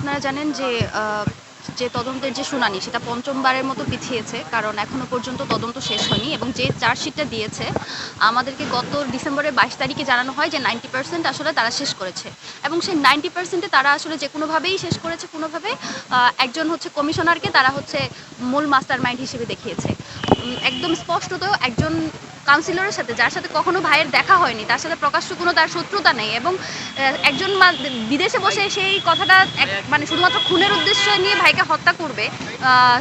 আপনারা জানেন যে যে তদন্তের যে শুনানি সেটা পঞ্চমবারের মতো পিছিয়েছে। কারণ এখনো পর্যন্ত তদন্ত শেষ হয়নি এবং যে চার্জশিটটা দিয়েছে আমাদেরকে গত ডিসেম্বরের ২২ তারিখে জানানো হয় যে 90% আসলে তারা শেষ করেছে। এবং সেই 90% এ তারা আসলে যেকোনোভাবেই শেষ করেছে কোনোভাবে একজন হচ্ছে কমিশনারকে তারা হচ্ছে মূল মাস্টার মাইন্ড হিসেবে দেখিয়েছে। একদম স্পষ্টত একজন কাউন্সিলরের সাথে যার সাথে কখনো ভাইয়ের দেখা হয়নি, তার সাথে প্রকাশ্য কোনো তার শত্রুতা নেই এবং একজন বিদেশে বসে সেই কথাটা মানে শুধুমাত্র খুনের উদ্দেশ্য নিয়ে ভাইকে হত্যা করবে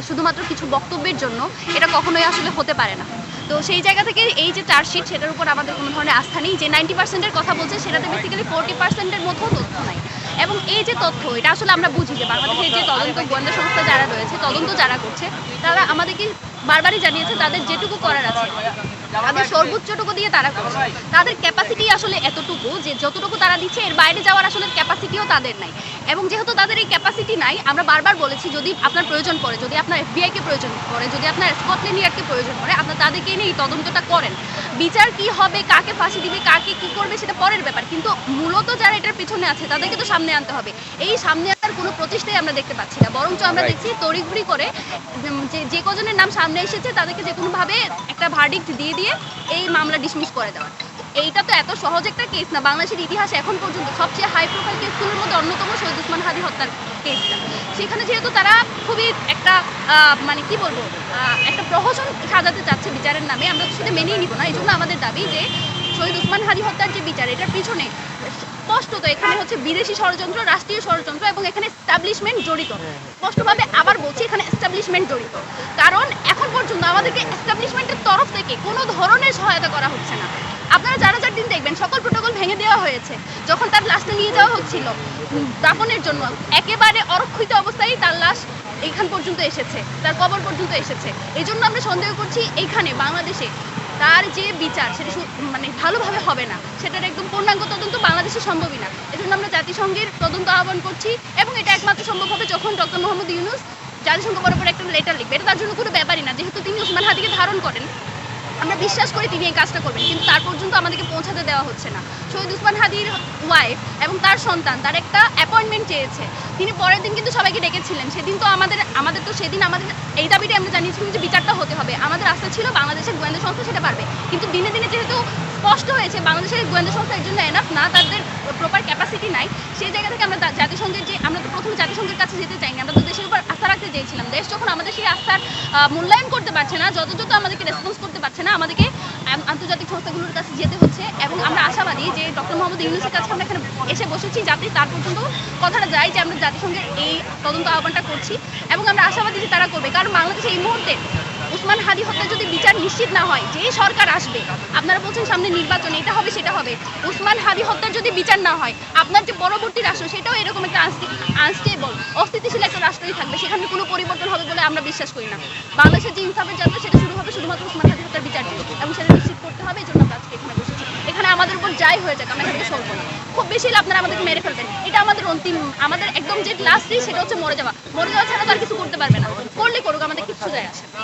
শুধুমাত্র কিছু বক্তব্যের জন্য, এটা কখনোই আসলে হতে পারে না। তো সেই জায়গা থেকে এই যে চার্জশিট সেটার উপর আমাদের কোনো ধরনের আস্থা নেই। যে 90%-এর কথা বলছে সেটাতে বেসিক্যালি 40%-এর মধ্যেও তথ্য নাই। এবং এই যে তথ্য এটা আসলে আমরা বুঝি যে বাংলাদেশের যে তদন্ত গোয়েন্দা সংস্থা যারা রয়েছে, তদন্ত যারা করছে, তারা আমাদেরকে বারবারই জানিয়েছে তাদের যেটুকু করার আছে তাদের সর্বোচ্চটুকু দিয়ে তারা করছে। তাদের ক্যাপাসিটি আসলে এতটুকু যে যতটুকু তারা দিচ্ছে এর বাইরে যাওয়ার আসলে ক্যাপাসিটিও তাদের নাই। এবং যেহেতু তাদের এই ক্যাপাসিটি নাই, আমরা বারবার বলেছি যদি আপনার প্রয়োজন পড়ে, যদি আপনার এফবিআইকে প্রয়োজন পড়ে, যদি আপনার স্কটল্যান্ড ইয়ার্ডকে প্রয়োজন পড়ে, আপনার তাদেরকে নিয়ে এই তদন্তটা করেন। বিচার কি হবে, কাকে ফাঁসি দিবে, কাকে কি করবে সেটা পরের ব্যাপার, কিন্তু মূলত যারা এটার পিছনে আছে তাদেরকে তো সামনে আনতে হবে। এই সামনে আনার কোনো প্রচেষ্টাই আমরা দেখতে পাচ্ছি না, বরঞ্চ আমরা দেখছি তড়িঘড়ি করে যে কজনের নাম সামনে এসেছে তাদেরকে যে কোনোভাবে একটা ভার্ডিক্ট দিয়ে দিয়ে এই মামলা ডিসমিস করে দেওয়ার। এইটা তো এত সহজ একটা কেস না। বাংলাদেশের ইতিহাসে এখন পর্যন্ত সবচেয়ে হাই প্রোফাইল কেসগুলোর মধ্যে অন্যতম শহীদ ওসমান হাদী হত্যার কেসটা। সেখানে যেহেতু তারা খুবই একটা মানে কি বলবো একটা প্রহসন সাজাতে চাচ্ছে বিচারের নামে, আমরা তো সেটা মেনেই নিব না। এই জন্য আমাদের দাবি যে শহীদ ওসমান হাদী হত্যার যে বিচার, এটার পিছনে স্পষ্টত এখানে হচ্ছে বিদেশি ষড়যন্ত্র, রাষ্ট্রীয় ষড়যন্ত্র এবং এখানে এস্টাবলিশমেন্ট জড়িত। স্পষ্টভাবে আবার বলছি, এখানে এস্টাবলিশমেন্ট জড়িত। কারণ এখন পর্যন্ত আমাদেরকে এস্টাবলিশমেন্টের তরফ থেকে কোনো ধরনের সহায়তা করা হচ্ছে না। আপনারা জানাজার দিন দেখবেন সকল প্রোটোকল ভেঙে দেওয়া হয়েছে। যখন তার লাশটা নিয়ে যাওয়া হচ্ছিল দাফনের জন্য, একেবারে অরক্ষিত অবস্থায় তার লাশ এইখান পর্যন্ত এসেছে, তার কবর পর্যন্ত এসেছে। এই জন্য আমরা সন্দেহ করছি এইখানে বাংলাদেশে তার যে বিচার সেটা মানে ভালোভাবে হবে না, সেটার একদম পূর্ণাঙ্গ তদন্ত বাংলাদেশে সম্ভবই না। এজন্য আমরা জাতিসংঘের তদন্ত আহ্বান করছি এবং এটা একমাত্র সম্ভব হবে যখন ডক্টর মোহাম্মদ ইউনূস জাতিসংঘ বরাবর একটা লেটার লিখবে। এটা তার জন্য কোনো ব্যাপারই না, যেহেতু তিনি ওসমান হাদীকে ধারণ করেন, আমরা বিশ্বাস করি তিনি এই কাজটা করবেন, কিন্তু তার পর্যন্ত আমাদেরকে পৌঁছাতে দেওয়া হচ্ছে না। শহীদ ওসমান হাদীর ওয়াইফ এবং তার সন্তান তার একটা অ্যাপয়েন্টমেন্ট চেয়েছে। তিনি পরের দিন কিন্তু সবাইকে ডেকেছিলেন। সেদিন তো আমাদের তো সেদিন আমাদের এই দাবিটা আমরা জানিয়েছিলাম যে বিচারটা হতে হবে। আমাদের আস্থা ছিল বাংলাদেশের গোয়েন্দা সংস্থা সেটা পারবে, কিন্তু দিনে দিনে যেহেতু স্পষ্ট হয়েছে বাংলাদেশের গোয়েন্দা সংস্থা এর জন্য এনাফ না, তাদের প্রপার ক্যাপাসিটি নাই, সেই জায়গা থেকে আমরা জাতিসংঘের যে আমরা তো প্রথমে জাতিসংঘের কাছে যেতে চাইনি, আমরা তো দেশের উপর আস্থা রাখতে চেয়েছিলাম। দেশ যখন আমাদের সেই আস্থার মূল্যায়ন করতে পারছে না, যত আমাদেরকে রেসপন্স করতে পারছে না, আমাদেরকে আন্তর্জাতিক সংস্থাগুলোর কাছে যেতে হচ্ছে। এবং আমরা আশাবাদী যে ডক্টর মোহাম্মদ ইউনূসের কাছে আমরা এখানে এসে বসেছি যাতে তার পর্যন্ত কথাটা যায় যে আমরা জাতিসংঘের এই তদন্ত আহ্বানটা করছি এবং আমরা আশাবাদী যে তারা করবে। কারণ বাংলাদেশে এই মুহূর্তে ওসমান হাদী হত্যা যদি বিচার নিশ্চিত না হয়, যে সরকার আসবে, আপনারা বলছেন সামনে নির্বাচন, এটা হবে সেটা হবে, ওসমান হাদী হত্যার যদি বিচার না হয়, আপনার যে পরবর্তী রাষ্ট্র সেটাও এরকম একটা আনস্টেবল অস্থিতিশীল একটা রাষ্ট্রই থাকবে, সেখানে কোনো পরিবর্তন হবে বলে আমরা বিশ্বাস করি না। বাংলাদেশের যে ইনসাফের যাত্রা সেটা শুরু হবে শুধুমাত্র ওসমান হাদী হত্যার বিচার দিয়ে এবং সেটা নিশ্চিত করতে হবে। এই জন্য আমরা আজকে এখানে বসেছি। এখানে আমাদের উপর যাই হয়ে যাক আমরা এখান থেকে সরবো না। খুব বেশি হলে আপনারা আমাদেরকে মেরে ফেলবেন, এটা আমাদের অন্তিম, আমাদের একদম যে লাস্ট সেটা হচ্ছে মরে যাওয়া। মরে যাওয়া ছাড়া তো আর কিছু করতে পারবে না, করলে করুক, আমাদের কিচ্ছু যায় আসে না।